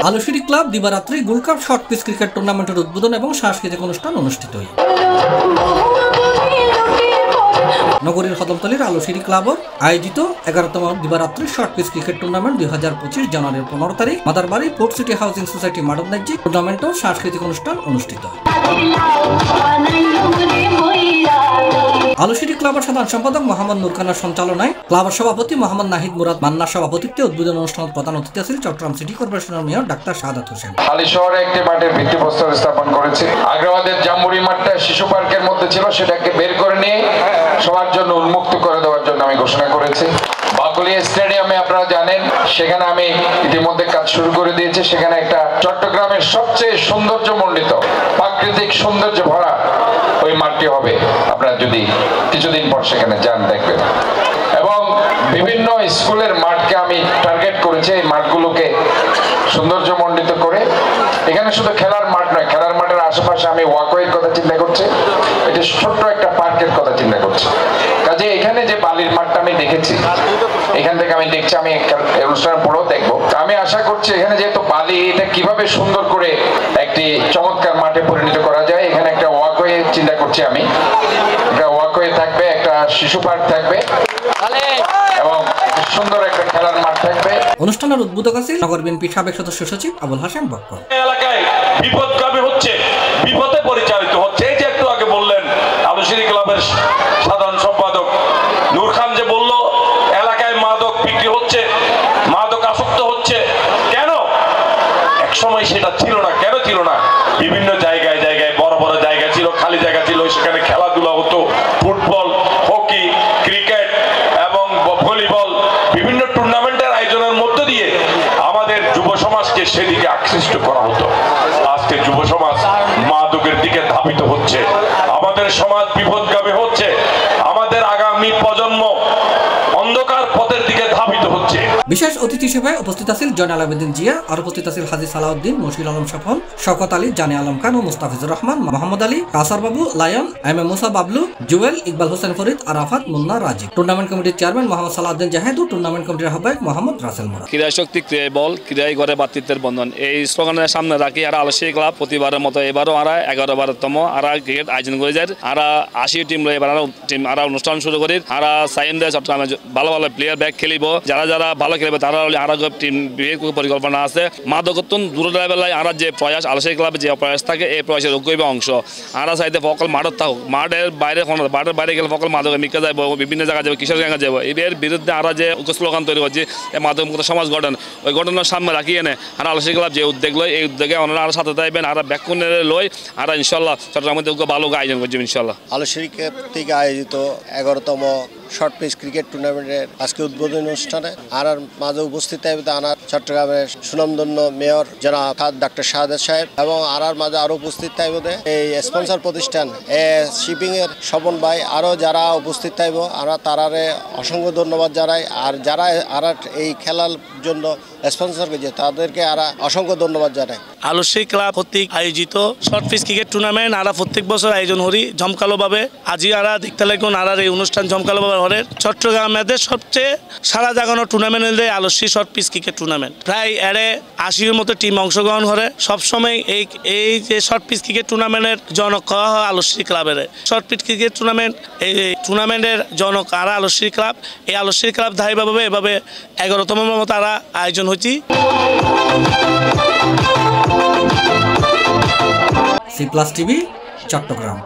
আলোশিরি club দিবারাত্রি gold cup short pitch cricket টুর্নামেন্টের উদ্বোধন এবং সাংস্কৃতিক অনুষ্ঠান অনুষ্ঠিত হয়। নগরীর কদমতলীর আলোশিরি ক্লাবর আয়োজিত 11তম দিবারাত্রি শর্ট পিচ ক্রিকেট টুর্নামেন্ট 2025 জানুয়ারির 15 তারিখ Madarbari port city housing society মাডবনাইজি টুর্নামেন্ট ও সাংস্কৃতিক অনুষ্ঠান অনুষ্ঠিত হয়। আলোশিরি ক্লাবের সাধারণ সম্পাদক মোহাম্মদ নূর খানের সঞ্চালনায় ক্লাবের সভাপতি মোহাম্মদ নাহিদ মুরাদ মান্নার সভাপতিত্বে উদ্বোধন অনুষ্ঠান প্রধান অতিথি ছিলেন চট্টগ্রাম সিটি কর্পোরেশনের মেয়র ডাক্তার শাহাদাত হোসেন। হালি শহরে একটি মাঠের ভিত্তিপ্রস্তর স্থাপন করেছে। আগ্রাবাদের জাম্বুরি মাঠটা শিশু পার্কের মধ্যে ছিল, সেটাকে বের করে নিয়ে সবার জন্য উন্মুক্ত করে দেওয়ার জন্য আমি ঘোষণা করেছি। বাকুলিয়া স্টেডিয়ামে আপনারা জানেন, সেখানে আমি ইতিমধ্যে কাজ শুরু করে দিয়েছি। সেখানে একটা চট্টগ্রামের সবচেয়ে সৌন্দর্যমণ্ডিত প্রাকৃতিক সৌন্দর্য ভরা ওই মাঠটি হবে। আপনারা যদি কিছুদিন পর সেখানে যান দেখবেন। এবং বিভিন্ন স্কুলের মাঠকে আমি টার্গেট করেছি, এই মাঠগুলোকে সৌন্দর্যমণ্ডিত করে এখানে শুধু খেলার মাঠ নয়, খেলার মাঠের আশেপাশে আমি ওয়াকওয়ের কথা চিন্তা করছি, এটা ছোট্ট একটা পার্কের কথা চিন্তা করছি। কাজে এখানে যে বালির মাঠটা আমি দেখেছি, এখান থেকে আমি দেখছি, আমি অনুষ্ঠান পরেও দেখবো। আমি আশা করছি এখানে যেহেতু বালি, এটা কিভাবে সুন্দর করে একটি চমৎকার মাঠে পরিণত করা যায়। এখানে একটা ওয়াকওয়ে চিন্তা করছি আমি, একটা ওয়াকওয়ে থাকবে, একটা শিশু পার্ক থাকবে এবং সুন্দর একটা খেলার মাঠ থাকবে। অনুষ্ঠানের উদ্বোধক আছেন নগর বিএনপির সাবেক সদস্য সচিব আবুল হাশেম বক্কর। এলাকায় বিপদগামী হচ্ছে, বিপদে পরিচালিত হচ্ছে। এই যে একটু আগে বললেন আলোশিরি ক্লাবের সাধারণ সম্পাদক নূর খান যে বলল এলাকায় মাদক বিক্রি হচ্ছে, মাদক আসক্ত হচ্ছে। কেন? এক সময় সেটা ছিল না। কেন ছিল না? বিভিন্ন জায়গায় জায়গায় বড় বড় জায়গা ছিল, খালি জায়গা ছিল, সেখানে খেলাধুলা হতো, ফুটবল, হকি, ক্রিকেট এবং ভলিবল, বিভিন্ন টুর্নামেন্টের আয়োজনের মধ্য দিয়ে আমাদের যুব সমাজকে সেদিকে আকৃষ্ট করা হতো। আজকে যুব সমাজ মাদকের দিকে ধাবিত হচ্ছে, আমাদের সমাজ বিপদগামী হচ্ছে, আমাদের আগামী প্রজন্ম অন্ধকার পথের দিকে ধাবিত হচ্ছে। বিশেষ অতিথি হিসেবে উপস্থিত আছেন জয়নাল আবেদিন জিয়া, আর উপস্থিত আছেন হাজী সালাউদ্দিন, মশিউল আলম সফল, শওকত আলী, জানে আলম খান ও মুস্তাফিজুর রহমান, মোহাম্মদ আলী, কাসার বাবু, lion, M A Musa Bablu, Jewel, Iqbal Hossain Farid, Arafat, Munna, Rajib. Tournament কমিটির চেয়ারম্যান মোহাম্মদ সালাউদ্দিন জাহেদ ও টুর্নামেন্ট কমিটির আহ্বায়ক মোহাম্মদ রাসেল মোরা। ক্রীড়া শক্তি ক্রীড়াই বল, ক্রীড়াই করে ভ্রাতৃত্বের বন্ধন, এই স্লোগানের সামনে রাখি আর আলোশিরি ক্লাব প্রতিবারের মতো এবারও আরা 11বারতম আরা ক্রিকেট আয়োজন করে যায়। আরা 80 টিম লই এবার টিম আরা অনুষ্ঠান শুরু করি। আরা সাইন দেয় চট্টগ্রামে ভালো ভালো প্লেয়ার ব্যাক খেলিব, যারা যারা ভালো খেলবে তারা আরা টিম পরিকল্পনা আছে। মাদকত্ব দূর লেভেলায় আরা যে প্রয়াস, আলোশিরি ক্লাবে যে প্রয়াস থাকে, এই প্রয়াসের অগ্রগী অংশ। আরা চাইতে ফকল মাঠত থাকুক, মাঠের বাইরে মাঠের বাইরে গেলে ফকল মাদক মিকা যাব, বিভিন্ন জায়গায় যাবো, কিশোরগঞ্জে যাব। এর বিরুদ্ধে আরা যে স্লোগান তৈরি করছে এই মাদক মুক্ত সমাজ গঠন, ওই ঘটনার সামনে রাখিয়ে এনে আর আলোশিরি ক্লাব যে উদ্যোগ লয়, এই উদ্যোগে ওনারা আরো সাথে থাকবেন। আর ব্যাকুনের লই আর ইনশাল্লাহ চট্টগ্রামের মধ্যে ভালো আয়োজন করছি ইনশাল্লাহ। আলোশিরি ক্লাব থেকে আয়োজিত 11তম শর্ট পিচ ক্রিকেট টুর্নামেন্টের আজকে উদ্বোধনী অনুষ্ঠানে আর মাঝে উপস্থিত থাকবে আনার চট্টগ্রামের সুনামধন্য মেয়র জনাব ডাক্তার শাহাদাত সাহেব এবং আর মাঝে আরো উপস্থিত থাকবে এই স্পন্সর প্রতিষ্ঠান শিপিং এর স্বপন ভাই, আরো যারা উপস্থিত থাকব আমরা তারারে অসংখ্য ধন্যবাদ জানাই। আর যারা আর এই খেলার জন্য স্পন্সর করেছে তাদেরকে আর অসংখ্য ধন্যবাদ জানাই। আলোশিরি ক্লাব কর্তৃক আয়োজিত শর্ট পিচ ক্রিকেট টুর্নামেন্ট আরা প্রত্যেক বছর আয়োজন করি জমকালোভাবে। আজি আরা দেখতে লাগুন আর এই অনুষ্ঠান জমকালোভাবে হরের চট্টগ্রামের সবচেয়ে সারা জাগানো টুর্নামেন্ট হলে আলোশিরি শর্ট পিচ ক্রিকেট টুর্নামেন্ট। প্রায় এরে 80-এর মতো টিম অংশগ্রহণ করে। সবসময় এই যে শর্ট পিচ ক্রিকেট টুর্নামেন্টের জনক করা হয় আলোশিরি ক্লাবের। শর্ট পিচ ক্রিকেট টুর্নামেন্ট এই টুর্নামেন্টের জনক আরা আলোশিরি ক্লাব। এই আলোশিরি ক্লাব ধারাবাহিকভাবে এভাবে 11তম মতো আরা আয়োজন হয়েছি। C Plus TV, Chittagong.